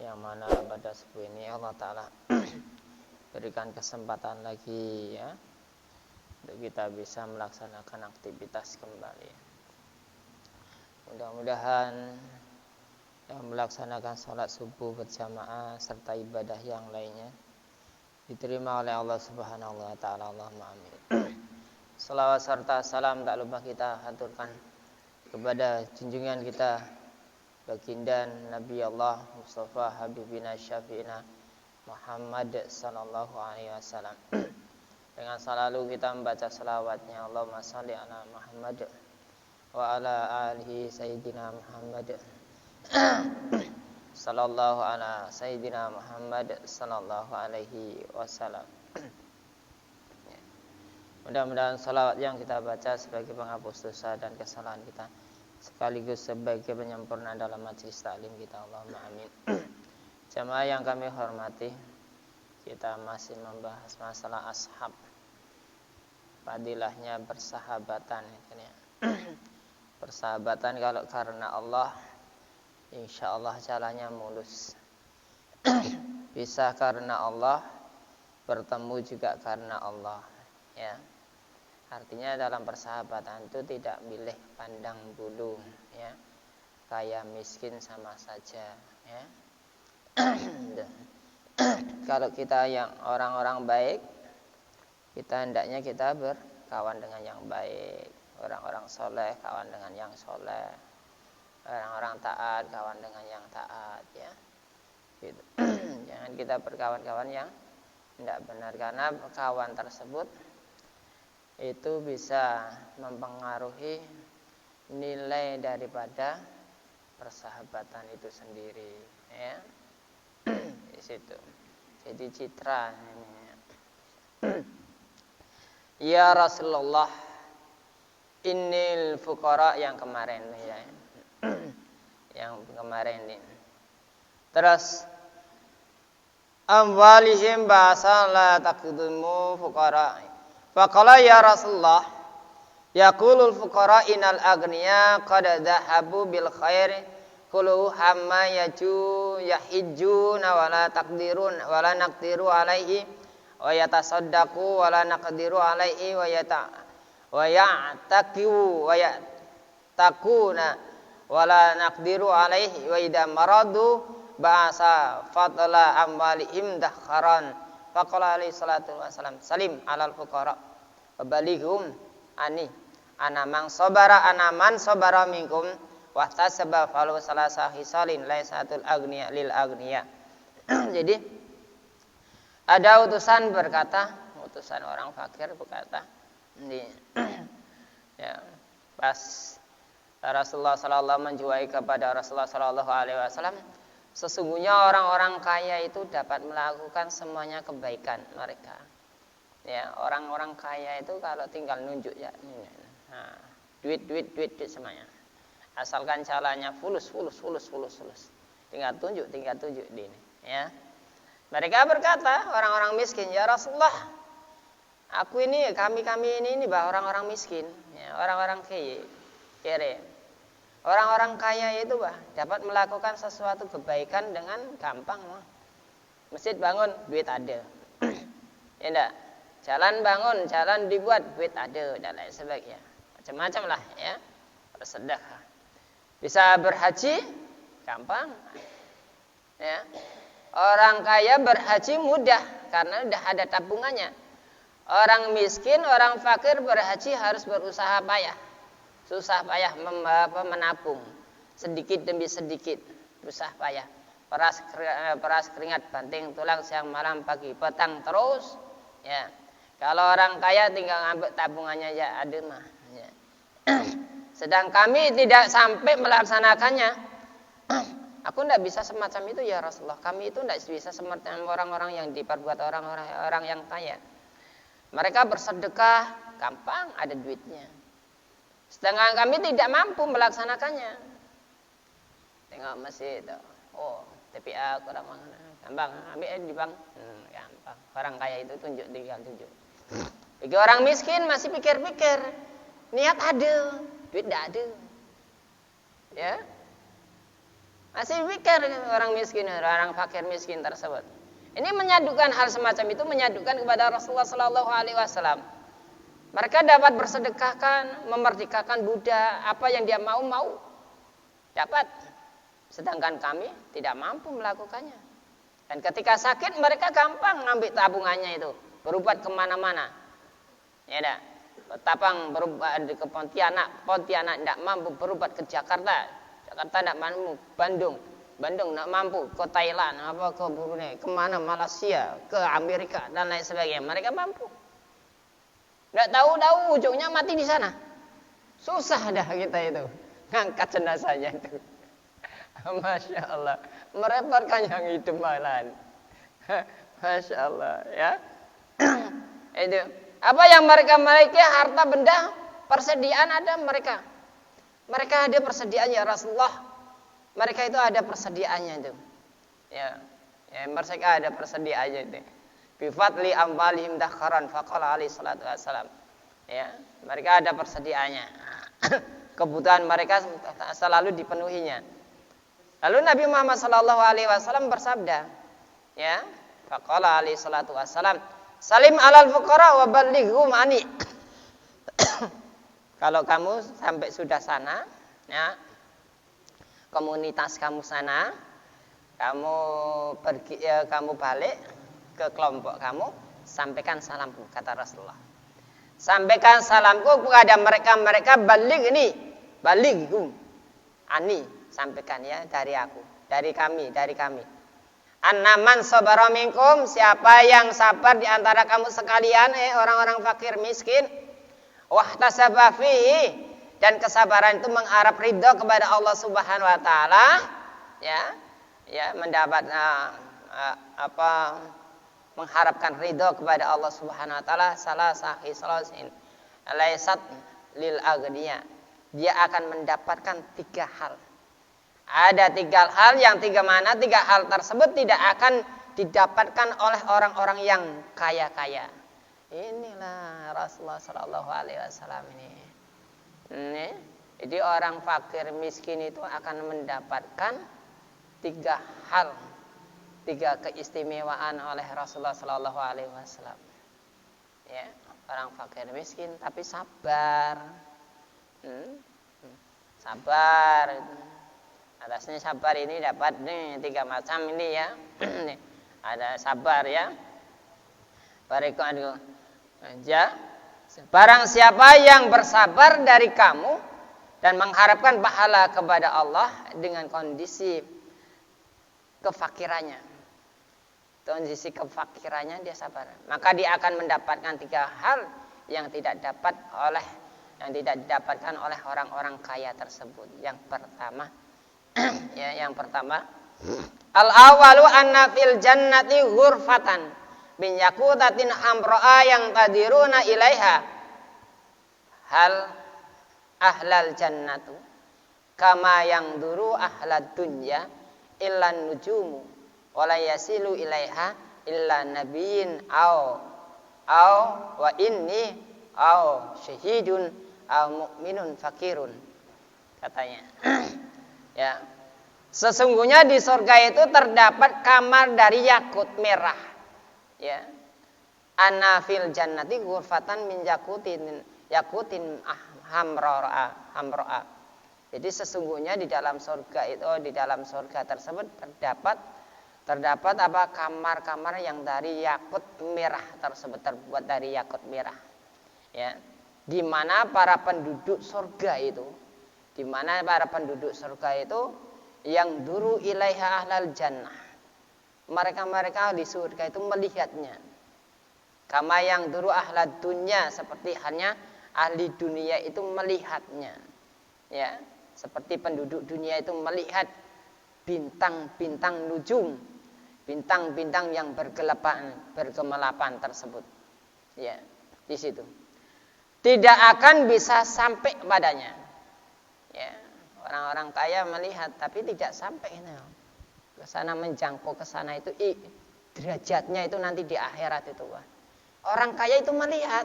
yang mana pada subuh ini Allah Ta'ala berikan kesempatan lagi ya untuk kita bisa melaksanakan aktivitas kembali. Mudah-mudahan yang melaksanakan sholat subuh berjamaah serta ibadah yang lainnya diterima oleh Allah Subhanahu wa Ta'ala. Allahumma amin. Salawat serta salam tak lupa kita haturkan kepada junjungan kita baginda Nabi Allah Mustafa Habibina Syafi'ina Muhammad sallallahu alaihi wasallam. Dengan selalu kita membaca selawatnya, Allahumma shalli ala Muhammad wa ala alihi sayyidina Muhammad sallallahu ala sayyidina Muhammad sallallahu alaihi wasallam. Mudah-mudahan salawat yang kita baca sebagai penghapus dosa dan kesalahan kita, sekaligus sebagai penyempurna dalam majlis taklim kita. Allahumma amin. Jamaah yang kami hormati, kita masih membahas masalah ashab, fadilahnya bersahabatan. Persahabatan kalau karena Allah, insya Allah jalannya mulus. Bisa karena Allah, bertemu juga karena Allah. Ya, artinya dalam persahabatan itu tidak milih pandang bulu, ya, kaya miskin sama saja. Ya. Kalau kita yang orang-orang baik, kita hendaknya kita berkawan dengan yang baik. Orang-orang soleh kawan dengan yang soleh. Orang-orang taat kawan dengan yang taat, ya. Gitu. Jangan kita berkawan-kawan yang tidak benar, karena kawan tersebut itu bisa mempengaruhi nilai daripada persahabatan itu sendiri, ya. Di situ. Jadi citra ini. Ya Rasulullah, innil fuqara yang kemarin ya. Yang kemarin ini. Terus amwalihim bahasa la taqdumu fuqara. Faqala ya Rasulullah, yaqulul fuqara inal agniya qad dhahabu bil khairi kullu hamma yahijjuna wala taqdirun wala naqdiru alaihi wa yatasaddaqu wala naqdiru alaihi wa ya'taqiu wa ya'taquna wala naqdiru alaihi wa idza maradu ba'asa fadla amwalihim dakharan. Faqala alaihi salatu wassalam, salim alal fuqara wabalighum ani man sabara minkum wa tasaba falu salasa hisalin laisatul agniya lil agniya. Jadi ada utusan orang fakir berkata ya, pas Rasulullah sallallahu menjuai kepada Rasulullah sallallahu alaihi wasallam, sesungguhnya orang-orang kaya itu dapat melakukan semuanya kebaikan mereka. Ya, orang-orang kaya itu kalau tinggal nunjuk ya, nah, duit semuanya. Asalkan jalannya fulus. Tinggal tunjuk di ini. Ya. Mereka berkata, orang-orang miskin, ya Rasulullah, kami ini orang-orang miskin, ya, orang-orang kere. Orang-orang kaya itu dapat melakukan sesuatu kebaikan dengan gampang. Masjid bangun, duit ada. Ya enggak? Jalan bangun, jalan dibuat, duit ada dan lain sebagainya. Macam-macam lah ya. Bersedekah. Bisa berhaji, gampang. Ya. Orang kaya berhaji mudah karena sudah ada tabungannya. Orang miskin, orang fakir berhaji harus berusaha payah. Susah payah menabung sedikit demi sedikit, susah payah, peras keringat banting tulang siang malam pagi petang terus, ya. Kalau orang kaya tinggal ngambil tabungannya ya ada mah, ya. Sedang kami tidak sampai melaksanakannya. Aku tidak bisa semacam itu ya Rasulullah. Kami itu tidak bisa semacam orang-orang yang diperbuat orang-orang yang kaya. Mereka bersedekah gampang, ada duitnya. Sedangkan kami tidak mampu melaksanakannya. Tengok masih itu. Oh, TPA kurang gampang. Ambil di bank. Gampang. Orang kaya itu tinggal tunjuk. Bagi orang miskin masih pikir-pikir. Niat ada, duit tidak ada. Ya. Masih pikir orang miskin, orang fakir miskin tersebut. Ini menyadukan hal semacam itu, menyadukan kepada Rasulullah Sallallahu Alaihi Wasallam. Mereka dapat bersedekahkan, memerdekakan budak, apa yang dia mau dapat. Sedangkan kami tidak mampu melakukannya. Dan ketika sakit mereka gampang ngambil tabungannya itu, berobat kemana-mana. Ya dah, Tapang berobat ke Pontianak tidak mampu berobat ke Jakarta tidak mampu, Bandung tidak mampu, ke Thailand, apa ke Brunei, kemana, Malaysia, ke Amerika dan lain sebagainya. Mereka mampu. Tidak tahu ujungnya mati di sana. Susah dah kita itu ngangkat jenazahnya itu. Masya Allah, merepotkan yang hidup malahan. Masya Allah, ya. Itu apa yang mereka miliki, harta benda, persediaan ada mereka. Mereka ada persediaannya Rasulullah. Mereka itu ada persediaannya itu. Ya, mereka ada persediaannya itu. Bi fadli amwalihim dakharan faqala alaihi salatu wassalam. Ya, mereka ada persediaannya. Kebutuhan mereka selalu dipenuhinya. Lalu Nabi Muhammad sallallahu alaihi wasallam bersabda, ya, faqala alaihi salatu wassalam, salim alal fuqara wa ballighum ani. Kalau kamu sampai sudah sana, ya, komunitas kamu sana, kamu pergi, kamu balik ke kelompok kamu, sampaikan salamku, kata Rasulullah. Sampaikan salamku kepada mereka balighum ani, sampaikan ya dari aku, dari kami. Annaman sabara minkum, siapa yang sabar di antara kamu sekalian, orang-orang fakir miskin, wahtasaba fihi, dan kesabaran itu mengharap ridho kepada Allah Subhanahu wa taala, ya, mendapat mengharapkan ridho kepada Allah Subhanahu wa taala, salah sahih salasin laisat lil aghniya, dia akan mendapatkan 3 hal. Ada 3 hal, yang 3 hal tersebut tidak akan didapatkan oleh orang-orang yang kaya-kaya. Inilah Rasulullah Sallallahu Alaihi Wasallam ini. Jadi orang fakir miskin itu akan mendapatkan 3 hal, 3 keistimewaan oleh Rasulullah Sallallahu Alaihi Wasallam. Ya, orang fakir miskin tapi sabar, sabar. Atasnya sabar ini dapat 3 macam ini ya. Ada sabar ya. Barang siapa yang bersabar dari kamu dan mengharapkan pahala kepada Allah dengan kondisi kefakirannya. Kondisi kefakirannya dia sabar. Maka dia akan mendapatkan 3 hal yang tidak didapatkan oleh orang-orang kaya tersebut. Yang pertama, al-awalu anna fil jannati ghurfatan min yakutatin hamra'a yang tadiruna ilaiha hal ahlal jannatu kama yang duru ahlad dunya illa nujumu wala yasilu ilaiha illa nabiyyin au wa inni au syahidun au mu'minun fakirun, katanya. Ya, sesungguhnya di surga itu terdapat kamar dari yakut merah. Ya, ana fil jannati ghurfatan min yakutin hamroa. Jadi sesungguhnya di dalam surga tersebut terdapat apa, kamar-kamar yang dari yakut merah tersebut, terbuat dari yakut merah. Ya, di mana para penduduk surga itu, yang duru ilaiha ahlal jannah, mereka di surga itu melihatnya. Kama yang duru ahlad dunya, seperti halnya ahli dunia itu melihatnya. Ya, seperti penduduk dunia itu melihat bintang-bintang nujum, bintang-bintang yang bergelapan tersebut. Ya, di situ tidak akan bisa sampai padanya. Ya, orang-orang kaya melihat tapi tidak sampai ke sana, menjangkau ke sana itu derajatnya itu nanti di akhirat itu. Orang kaya itu melihat,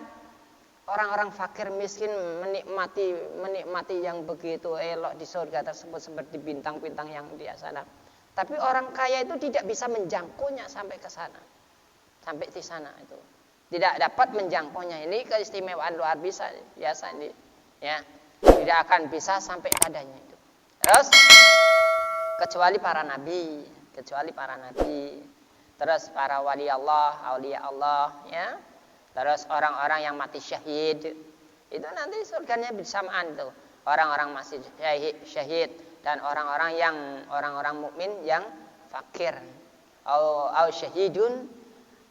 orang-orang fakir miskin menikmati yang begitu elok di surga tersebut seperti bintang-bintang yang di sana. Tapi orang kaya itu tidak bisa menjangkaunya sampai ke sana. Sampai di sana itu. Tidak dapat menjangkaunya. Ini keistimewaan luar biasa ini. Ya. Tidak akan bisa sampai padanya itu. Terus kecuali para nabi, terus para wali Allah, aulia Allah, ya. Terus orang-orang yang mati syahid, itu nanti surganya bersamaan tuh. Orang-orang masih syahid dan orang-orang mukmin yang fakir. Au syahidun,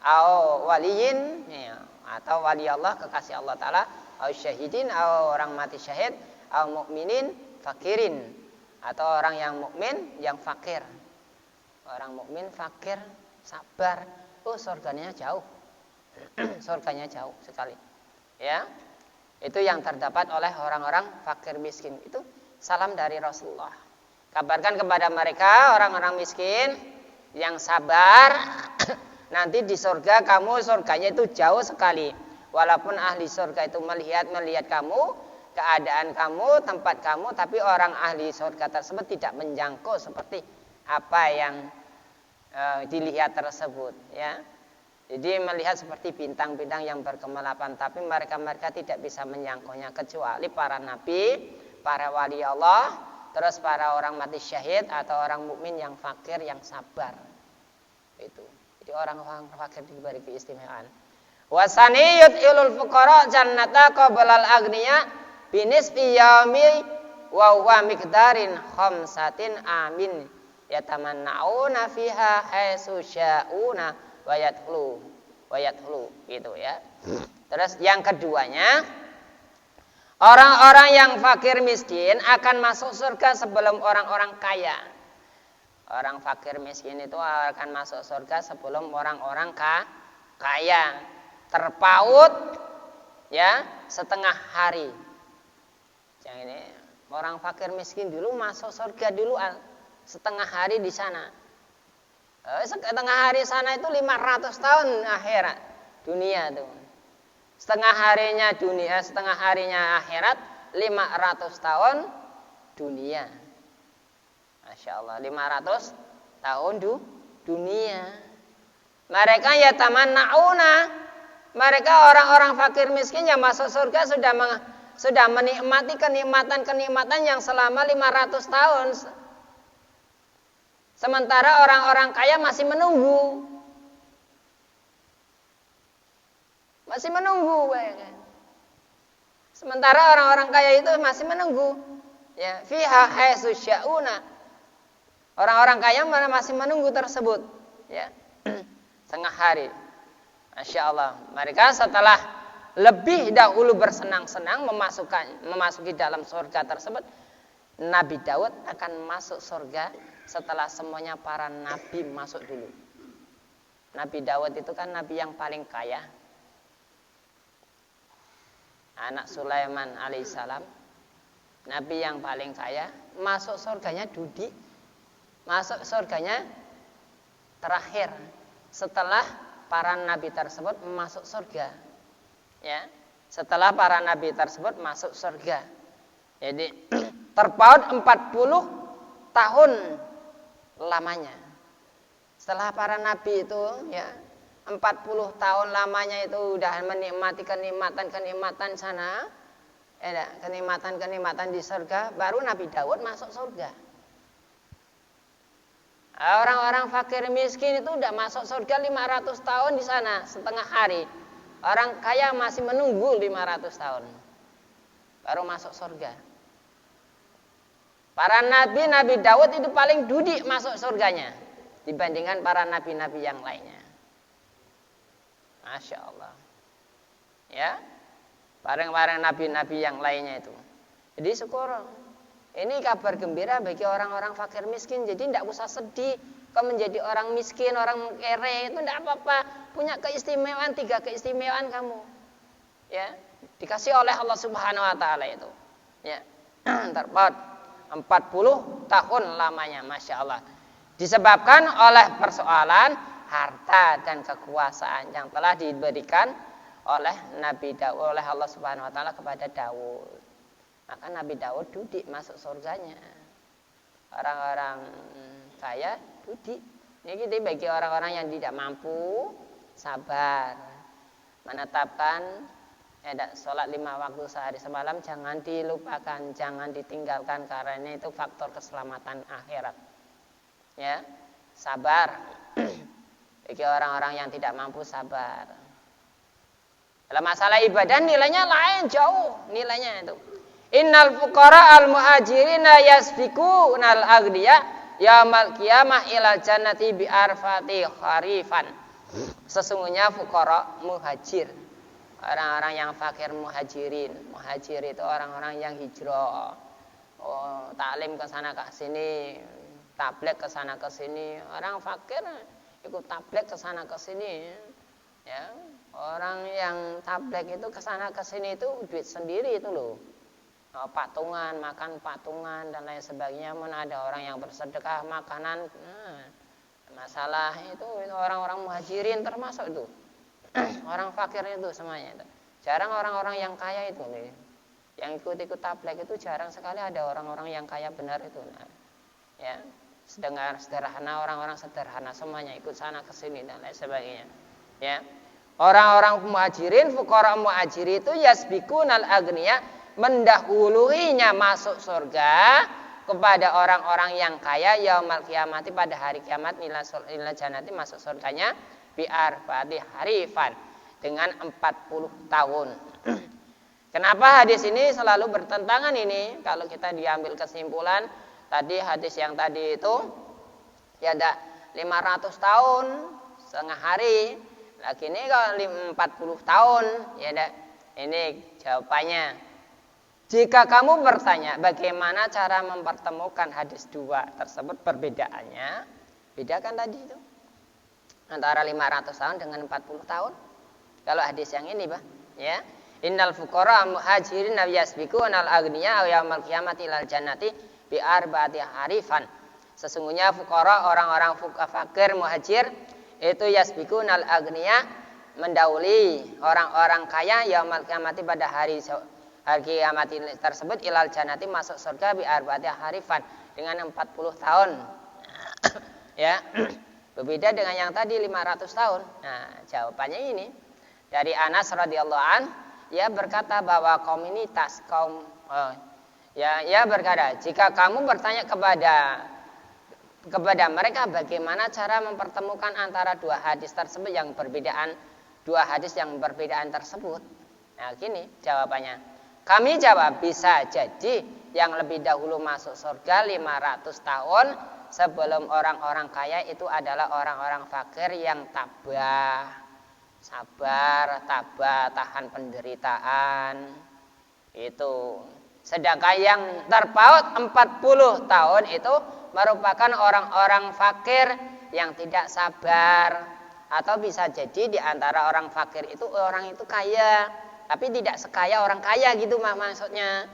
au waliyin, ya. Atau wali Allah kekasih Allah Taala, au syahidin, au orang mati syahid, au mukminin fakirin, atau orang yang mukmin yang fakir. Orang mukmin fakir, sabar, surganya jauh. Surganya jauh sekali. Ya. Itu yang terdapat oleh orang-orang fakir miskin. Itu salam dari Rasulullah. Kabarkan kepada mereka orang-orang miskin yang sabar, nanti di surga kamu surganya itu jauh sekali. Walaupun ahli surga itu melihat kamu, keadaan kamu, tempat kamu, tapi orang ahli surga tersebut tidak menjangkau seperti apa yang dilihat tersebut, ya. Jadi melihat seperti bintang-bintang yang berkemelapan, tapi mereka tidak bisa menyangkaunya kecuali para nabi, para wali Allah, terus para orang mati syahid atau orang mukmin yang fakir yang sabar. Itu. Jadi orang-orang fakir diberi keistimewaan. Wasaniyut ilul fuqara jannata qablal agniya binisbi yaumi wa huwa miqdarin khamsatin amin yatamanna'una fiha haitsu sya'una wayadkhulu gitu ya. Terus yang keduanya, orang-orang yang fakir miskin akan masuk surga sebelum orang-orang kaya. Orang fakir miskin itu akan masuk surga sebelum orang-orang kaya. Terpaut ya setengah hari. Yang ini orang fakir miskin dulu masuk surga dulu setengah hari di sana. Setengah hari sana itu 500 tahun akhirat dunia tuh. Setengah harinya akhirat 500 tahun dunia. Masya Allah, 500 tahun dunia. Mereka ya tamanna'una. Mereka orang-orang fakir miskin yang masuk surga sudah menikmati kenikmatan yang selama 500 tahun. Sementara orang-orang kaya masih menunggu. Sementara orang-orang kaya itu masih menunggu. Ya, fiha haitsu sya'una. Orang-orang kaya masih menunggu tersebut, ya. Setengah hari. Masya Allah. Mereka setelah lebih dahulu bersenang-senang memasuki dalam surga tersebut, Nabi Daud akan masuk surga setelah semuanya para nabi masuk dulu. Nabi Daud itu kan nabi yang paling kaya. Anak Sulaiman alaihissalam, nabi yang paling kaya, masuk surganya Dudi. Masuk surganya terakhir setelah para nabi tersebut masuk surga. Ya, setelah para nabi tersebut masuk surga. Jadi terpaut 40 tahun lamanya. Setelah para nabi itu ya 40 tahun lamanya itu udah menikmati kenikmatan sana, kenikmatan di surga, baru Nabi Daud masuk surga. Orang-orang fakir miskin itu udah masuk surga 500 tahun di sana setengah hari. Orang kaya masih menunggu 500 tahun baru masuk surga. Para nabi Daud itu paling dudi masuk surganya dibandingkan para nabi-nabi yang lainnya. Masya Allah. Ya, bareng-bareng nabi-nabi yang lainnya itu. Jadi syukur. Ini kabar gembira bagi orang-orang fakir miskin. Jadi tidak usah sedih. Kau menjadi orang miskin, orang kere itu tidak apa-apa. Punya keistimewaan, 3 keistimewaan kamu. Ya, dikasih oleh Allah Subhanahu Wa Taala itu. Ya, terpaut 40 tahun lamanya, masya Allah. Disebabkan oleh persoalan harta dan kekuasaan yang telah diberikan oleh Nabi Daud, oleh Allah Subhanahu wa taala kepada Daud. Maka Nabi Daud duduk masuk surganya. Orang-orang kaya duduk. Ini bagi orang-orang yang tidak mampu sabar. Menetapkan sholat 5 waktu sehari semalam jangan dilupakan, jangan ditinggalkan karena itu faktor keselamatan akhirat. Ya, sabar. Bagi orang-orang yang tidak mampu sabar. Dalam masalah ibadah nilainya lain jauh nilainya itu. Innal fuqara al muhajirina yasbiqunal aghniya yaumal qiyamah ilal jannati bi arfati kharifan. Sesungguhnya fuqara muhajir, orang-orang yang fakir muhajirin. Muhajir itu orang-orang yang hijrah. Taklim ke sana ke sini, tabligh ke sana ke sini. Orang fakir ikut tabligh ke sana ke sini. Ya, orang yang tabligh itu ke sana ke sini itu duit sendiri itu loh. Patungan, makan patungan dan lain sebagainya. Mana ada orang yang bersedekah makanan. Masalah itu orang-orang muhajirin termasuk itu. Orang fakir itu semuanya itu. Jarang orang-orang yang kaya itu nih. Yang ikut-ikut tabligh itu jarang sekali ada orang-orang yang kaya benar itu. Ya, sederhana, orang-orang sederhana semuanya ikut sana ke sini dan lain sebagainya. Ya. Orang-orang muhajirin, fuqara muhajiri itu yasbiqunal aghniya, mendahuluinya masuk surga kepada orang-orang yang kaya yaumul qiyamati pada hari kiamat ila jannati masuk surganya biar pada harifan dengan 40 tahun. Kenapa hadis ini selalu bertentangan ini? Kalau kita diambil kesimpulan tadi hadis yang tadi itu ya ada 500 tahun setengah hari. Lagi ini kalau 40 tahun ya ada. Ini jawabannya. Jika kamu bertanya bagaimana cara mempertemukan hadis dua tersebut perbedaannya, bedakan tadi itu antara 500 tahun dengan 40 tahun. Kalau hadis yang ini, Pak, ya. Innal fuqara muhajirin yasbiqunal aghniya yaumal qiyamati ilal jannati bi arba'ati harifan. Sesungguhnya fuqara orang-orang fakir muhajir itu yasbiqunal aghniya mendahului orang-orang kaya yaumal qiyamati pada hari kiamat tersebut ilal jannati masuk surga bi arba'ati harifan dengan 40 tahun. Ya. Berbeda dengan yang tadi 500 tahun. Nah, jawabannya ini dari Anas radhiyallahu an, ia berkata bahwa komunitas kaum ia berkata, jika kamu bertanya kepada mereka bagaimana cara mempertemukan antara dua hadis tersebut yang berbedaan, dua hadis yang berbedaan tersebut. Nah, gini jawabannya. Kami jawab bisa jadi yang lebih dahulu masuk surga 500 tahun sebelum orang-orang kaya itu adalah orang-orang fakir yang sabar, tahan penderitaan. Itu. Sedangkan yang terpaut 40 tahun itu merupakan orang-orang fakir yang tidak sabar. Atau bisa jadi di antara orang fakir itu orang itu kaya, tapi tidak sekaya orang kaya gitu maksudnya.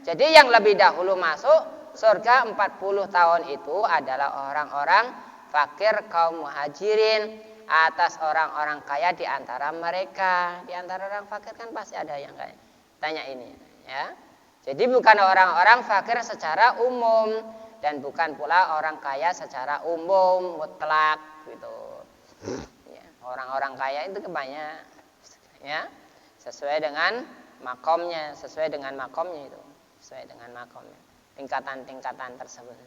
Jadi yang lebih dahulu masuk surga 40 tahun itu adalah orang-orang fakir kaum muhajirin atas orang-orang kaya di antara mereka. Di antara orang fakir kan pasti ada yang kaya. Tanya ini, ya. Jadi bukan orang-orang fakir secara umum dan bukan pula orang kaya secara umum mutlak gitu. Ya, orang-orang kaya itu kebanyakan, ya. Sesuai dengan makomnya itu, sesuai dengan makomnya, tingkatan-tingkatan tersebut.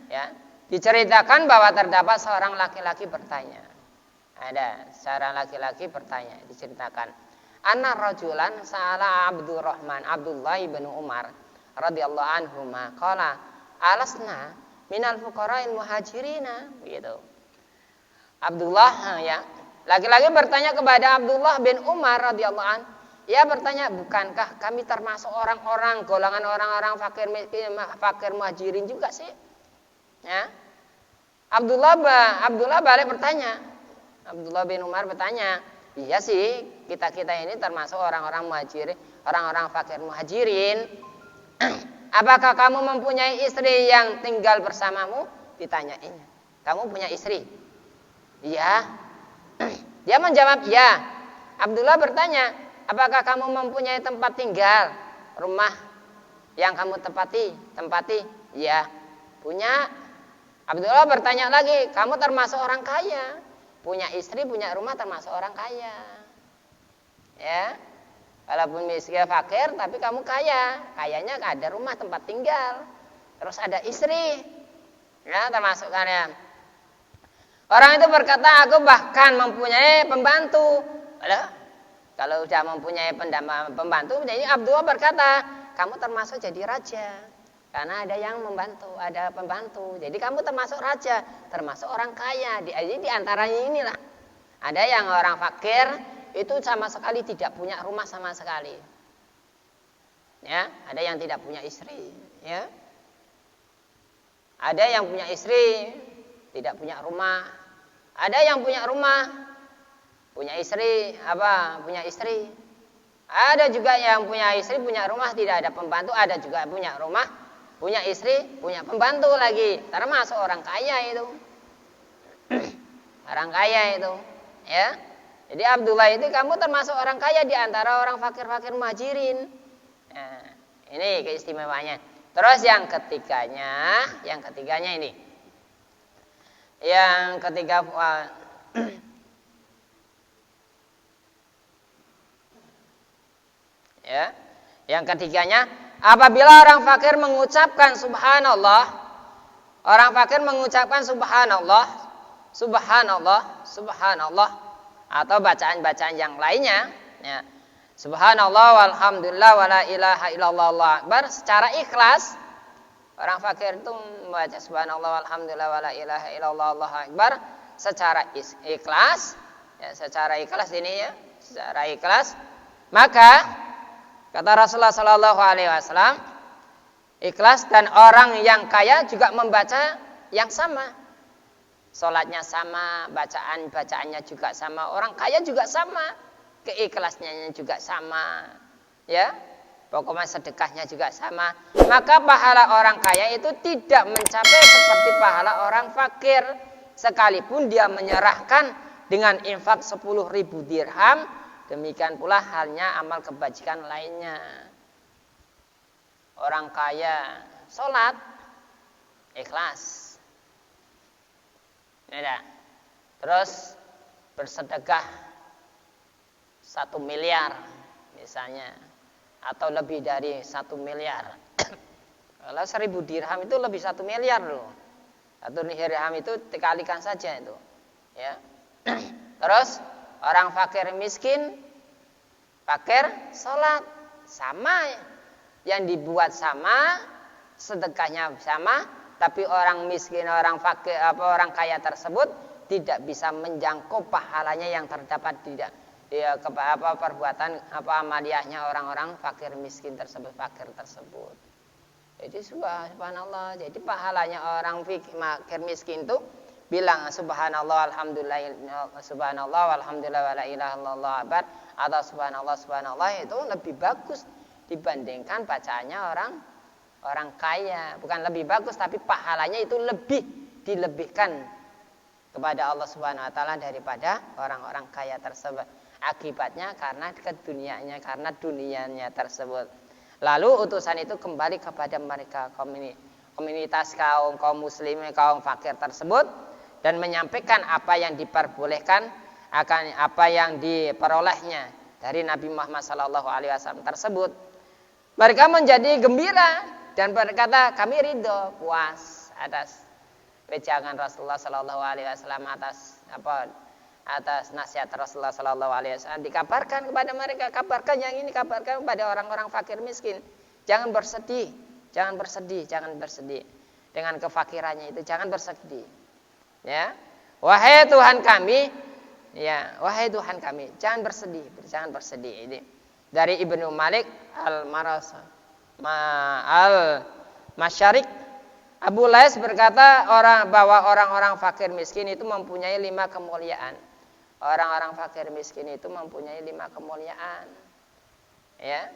Ya, diceritakan bahwa terdapat seorang laki-laki bertanya. Ada seorang laki-laki bertanya, diceritakan. Anna rajulan sa'ala Abdullah bin Umar radhiyallahu anhuma qala alasna minal fuqara'il muhajirina gitu. Abdullah ya, laki-laki bertanya kepada Abdullah bin Umar radhiyallahu an. Ia bertanya, bukankah kami termasuk orang-orang golongan orang-orang fakir miskin, fakir muhajirin juga sih? Ya. Abdullah balik bertanya. Abdullah bin Umar bertanya, iya sih, kita ini termasuk orang-orang muhajirin, orang-orang fakir muhajirin. Apakah kamu mempunyai istri yang tinggal bersamamu? Ditanyain. Kamu punya istri? Iya. Dia menjawab, iya. Abdullah bertanya, apakah kamu mempunyai tempat tinggal, rumah yang kamu tempati? Ya, punya. Abdullah bertanya lagi, kamu termasuk orang kaya? Punya istri, punya rumah, termasuk orang kaya. Ya, walaupun miskin fakir, tapi kamu kaya. Kayanya ada rumah tempat tinggal, terus ada istri. Ya, termasuk kalian. Orang itu berkata, aku bahkan mempunyai pembantu. Kalau sudah mempunyai pembantu, jadi Abdullah berkata, kamu termasuk jadi raja. Karena ada yang membantu, ada pembantu. Jadi kamu termasuk raja, termasuk orang kaya. Jadi di antaranya inilah. Ada yang orang fakir, itu sama sekali tidak punya rumah sama sekali. Ya, ada yang tidak punya istri. Ya. Ada yang punya istri, tidak punya rumah. Ada yang punya rumah, punya istri, punya istri. Ada juga yang punya istri, punya rumah, tidak ada pembantu. Ada juga punya rumah, punya istri, punya pembantu lagi. Termasuk orang kaya itu. Orang kaya itu, ya. Jadi Abdullah itu kamu termasuk orang kaya di antara orang fakir-fakir muhajirin. Nah, ini keistimewaannya. Terus yang ketiganya ini. Yang ketiga ya. Yang ketiganya, apabila orang fakir mengucapkan subhanallah, orang fakir mengucapkan subhanallah, subhanallah atau bacaan-bacaan yang lainnya, ya. Subhanallah walhamdulillah wala ilaha illallah Allahu akbar secara ikhlas. Orang fakir itu membaca subhanallah walhamdulillah wala ilaha illallah Allahu akbar secara ikhlas, ya, secara ikhlas ini ya, secara ikhlas. Maka kata Rasulullah sallallahu alaihi wasallam, ikhlas dan orang yang kaya juga membaca yang sama. Salatnya sama, bacaannya juga sama, orang kaya juga sama, keikhlasnya juga sama, ya. Pokoknya sedekahnya juga sama. Maka pahala orang kaya itu tidak mencapai seperti pahala orang fakir. Sekalipun dia menyerahkan dengan infak 10.000 dirham. Demikian pula halnya amal kebajikan lainnya. Orang kaya sholat ikhlas. Ya, terus bersedekah 1 miliar misalnya. Atau lebih dari 1 miliar. Kalau 1.000 dirham itu lebih 1 miliar loh. 1 dirham itu dikalikan saja itu. Ya. Terus orang fakir miskin, fakir sholat sama, yang dibuat sama, sedekahnya sama, tapi orang miskin, orang fakir, orang kaya tersebut tidak bisa menjangkau pahalanya yang terdapat tidak. Ya, perbuatan amaliyahnya orang-orang fakir miskin tersebut, Jadi subhanallah. Jadi pahalanya orang fakir miskin itu bilang subhanallah walhamdulillah wala ilaha illallah atau subhanallah itu lebih bagus dibandingkan bacaannya orang kaya. Bukan lebih bagus, tapi pahalanya itu lebih dilebihkan kepada Allah Subhanahu wa taala daripada orang-orang kaya tersebut. Akibatnya karena dunianya tersebut. Lalu utusan itu kembali kepada mereka komunitas kaum muslimin, kaum fakir tersebut, dan menyampaikan apa yang diperbolehkan, akan apa yang diperolehnya dari Nabi Muhammad SAW tersebut. Mereka menjadi gembira dan berkata, kami ridho, puas atas wejangan Rasulullah SAW, atas nasihat Rasulullah SAW. Dikabarkan kepada mereka, kabarkan yang ini, kabarkan kepada orang-orang fakir miskin. Jangan bersedih dengan kefakirannya itu, jangan bersedih. Ya, wahai Tuhan kami, jangan bersedih. Ini dari Ibnu Malik al-Masyarik. Abu Lais berkata bahwa orang-orang fakir miskin itu mempunyai 5 kemuliaan. Orang-orang fakir miskin itu mempunyai 5 kemuliaan. Ya.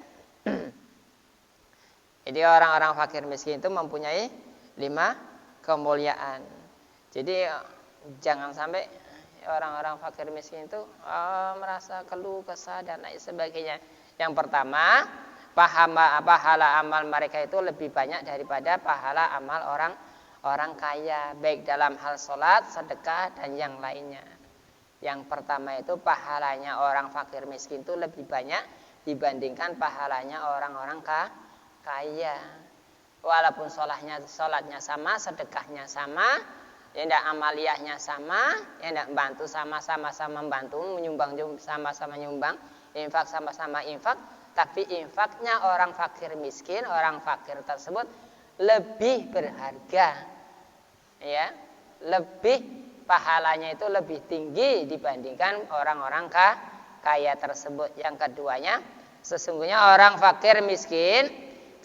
Jadi orang-orang fakir miskin itu mempunyai 5 kemuliaan. Jadi jangan sampai orang-orang fakir miskin itu merasa keluh kesah dan lain sebagainya. Yang pertama, pahala amal mereka itu lebih banyak daripada pahala amal orang kaya, baik dalam hal sholat, sedekah, dan yang lainnya. Yang pertama itu pahalanya orang fakir miskin itu lebih banyak dibandingkan pahalanya orang-orang kaya. Walaupun sholatnya sama, sedekahnya sama, ya tidak amaliyahnya sama, ya tidak bantu sama-sama membantu, menyumbang sama-sama nyumbang, infak sama-sama infak, tapi infaknya orang fakir miskin, orang fakir tersebut lebih berharga, ya, lebih pahalanya itu lebih tinggi dibandingkan orang-orang kaya tersebut. Yang keduanya, sesungguhnya orang fakir miskin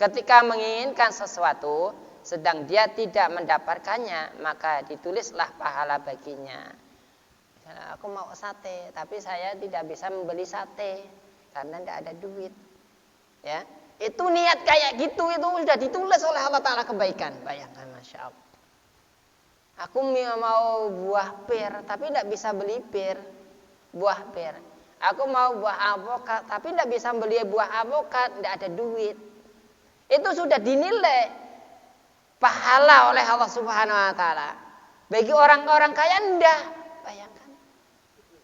ketika menginginkan sesuatu sedang dia tidak mendapatkannya, maka ditulislah pahala baginya. Aku mau sate, tapi saya tidak bisa membeli sate karena tidak ada duit. Ya, itu niat kayak gitu itu sudah ditulis oleh Allah Taala kebaikan. Bayangkan, masya Allah. Aku mau buah pir, tapi tidak bisa beli buah pir. Aku mau buah avokat, tapi tidak bisa beli buah avokat, tidak ada duit. Itu sudah dinilai pahala oleh Allah Subhanahu Wa Taala. Bagi orang-orang kaya enggak, bayangkan.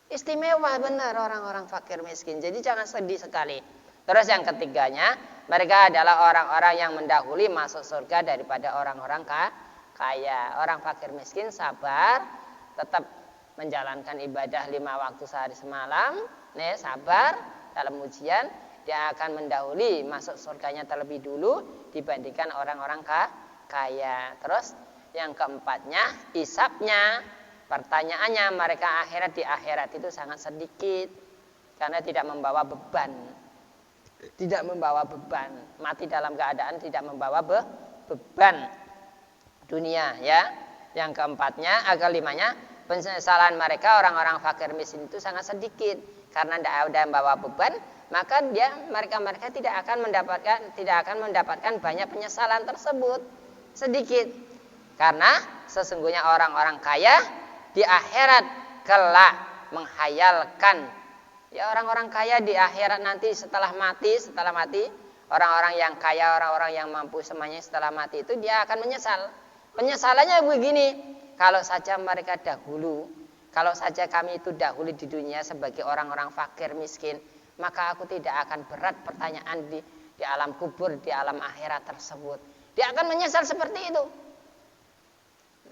Istimewa benar orang-orang fakir miskin. Jadi jangan sedih sekali. Terus yang ketiganya, mereka adalah orang-orang yang mendahului masuk surga daripada orang-orang kaya. Orang fakir miskin sabar, tetap menjalankan ibadah 5 waktu sehari semalam, sabar dalam ujian, dia akan mendahului masuk surganya terlebih dulu dibandingkan orang-orang kaya. Terus yang keempatnya, hisabnya, pertanyaannya mereka di akhirat itu sangat sedikit karena tidak membawa beban. Tidak membawa beban, mati dalam keadaan tidak membawa beban dunia, ya. Yang keempatnya, kelimanya, penyesalan mereka orang-orang fakir miskin itu sangat sedikit karena tidak ada yang membawa beban, maka mereka tidak akan mendapatkan banyak penyesalan tersebut, sedikit. Karena sesungguhnya orang-orang kaya di akhirat kelak menghayalkan. Ya, orang-orang kaya di akhirat nanti setelah mati, orang-orang yang kaya, orang-orang yang mampu semuanya setelah mati itu dia akan menyesal. Penyesalannya begini, kalau saja kami itu dahulu di dunia sebagai orang-orang fakir miskin, maka aku tidak akan berat pertanyaan di alam kubur, di alam akhirat tersebut. Dia akan menyesal seperti itu.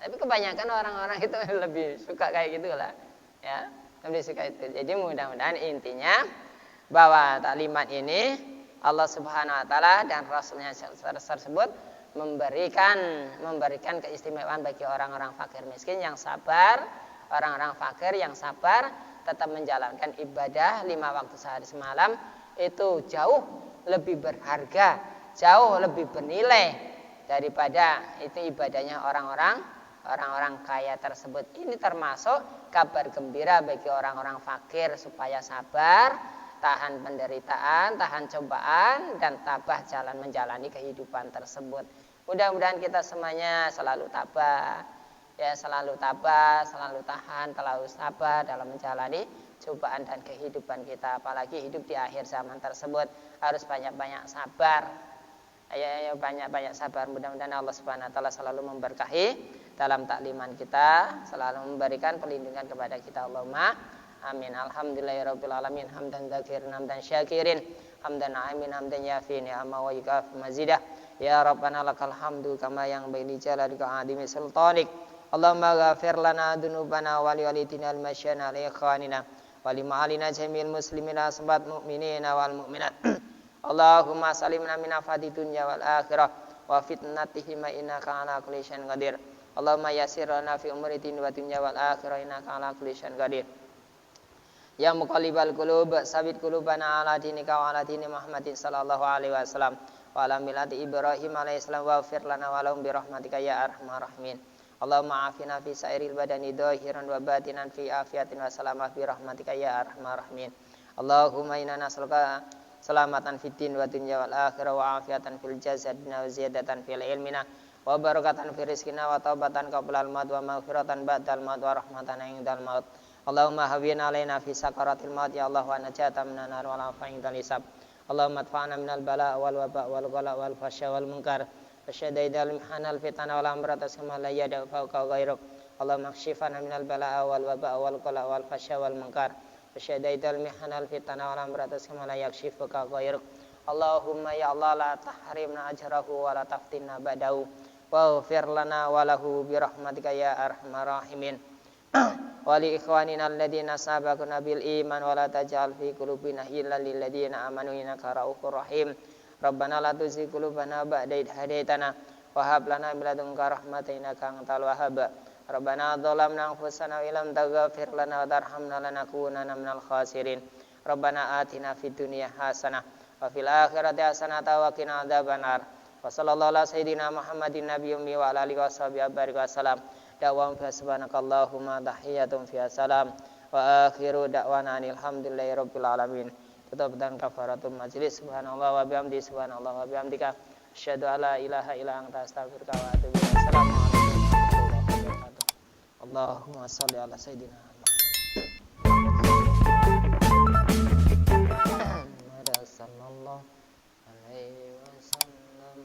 Tapi kebanyakan orang-orang itu lebih suka kayak gitulah, ya. Lebih suka itu. Jadi mudah-mudahan intinya bahwa taklimat ini Allah Subhanahu Wa Taala dan Rasulnya tersebut memberikan keistimewaan bagi orang-orang fakir miskin yang sabar, orang-orang fakir yang sabar tetap menjalankan ibadah 5 waktu sehari semalam itu jauh lebih berharga, jauh lebih bernilai daripada itu ibadahnya orang-orang kaya tersebut. Ini termasuk kabar gembira bagi orang-orang fakir supaya sabar, tahan penderitaan, tahan cobaan, dan tabah jalan menjalani kehidupan tersebut. Mudah-mudahan kita semuanya selalu tabah, ya, selalu tahan, selalu sabar dalam menjalani cobaan dan kehidupan kita. Apalagi hidup di akhir zaman tersebut harus banyak-banyak sabar. Ayo banyak-banyak sabar. Mudah-mudahan Allah Subhanahu Wa Taala selalu memberkahi dalam takliman kita, selalu memberikan perlindungan kepada kita. Allahumma amin. Alhamdulillahirabbil alamin, hamdan dzakirin, hamdan syakirin, hamdan amin, hamdan yafi ni'ama wa yukafi mazidah. Ya Rabbana lakal hamdu kama yang baini jalalika adimi sultanik. Allahumma ghafir lana dzunubana wa li walidina al masyana li ikhwanina wa li ma'alina jamil muslimina sabat mu'minina wal mu'minat. Allahumma salimna min afati dunya wal akhirah wa fitnatihim innaka ala kulli syai'in qadir. Allahumma yassir lana fi umuri din wa dunya wal akhirah innaka ala kulli syai'in qadir. Ya muqallibal qulub, sabit qulubana ala dinika wa ala dini Muhammadin sallallahu alaihi wasallam wa ala millati Ibrahim alaihi salam wa fir lana wa lahum bi rahmatika ya arhamar rahimin. Allahumma afina fi sairil badani dhahiran wa batinan fi afiyatin wa salamah bi rahmatika ya arhamar rahimin. Allahumma inna nas'aluka salamatan fid din wa dunya wal akhirah wa afiatan fil jasadina wa ziyadatan fil ilmina wa barakatan fi rizqina wa taubatan qabla al maut wa maghfiratan ba'dal maut wa rahmatan indal maut. Allahumma hawwin alaina fi sakaratil maut ya Allah wa najata minan nar wal afa'in hisab. Allahumma adfa'na minal bala wal waba wal ghala wal fasya wal munkar wasyadaidal mihanal fitana wal amrat kama la yada fauqa ghairuk. Allahumma kshifana minal bala wal waba wal ghala wal fasya wal munkar wasyadaidal mihanal fitana wal amrat kama la yakshifuka ghairuk. Allahumma ya Allah la tahrimna ajrahu wa la taftinna ba'dahu waghfir lana wa lahu bi rahmatika ya arhamar rahimin. Wa li ikhwanina alladziina sabaquna bil iman wa la taj'al fi qulubina ghillan lil ladziina amanu innaka ra'ufur rahim. Rabbana la tuzigh qulubana ba'da idh hadaitana wa hab lana min ladunka rahmatan innaka antal wahhab. Rabbana dzalamna anfusana wa illam taghfir lana wa tarhamna lanakunanna minal khasirin. Rabbana atina fid dunya hasanah wa fil akhirati hasanah wa qina adzabannar. Wa sallallahu ala sayyidina Muhammadin nabiyyi ummi wa ala alihi washabihi wasallam. Da'wahum fiha subhanakallahumma tahiyyatun fiha salam wa akhiru da'wana alhamdulillahi rabbil alamin. Tutup dan kafaratul majlis. Subhanallah wa bihamdi subhanallah wa bihamdika asyhadu an la ilaha illa anta astaghfiruka wa atubu ilaik. Assalamualaikum warahmatullahi wabarakatuh. Allahumma shalli ala sayyidina Muhammad sallallahu alaihi wasallam.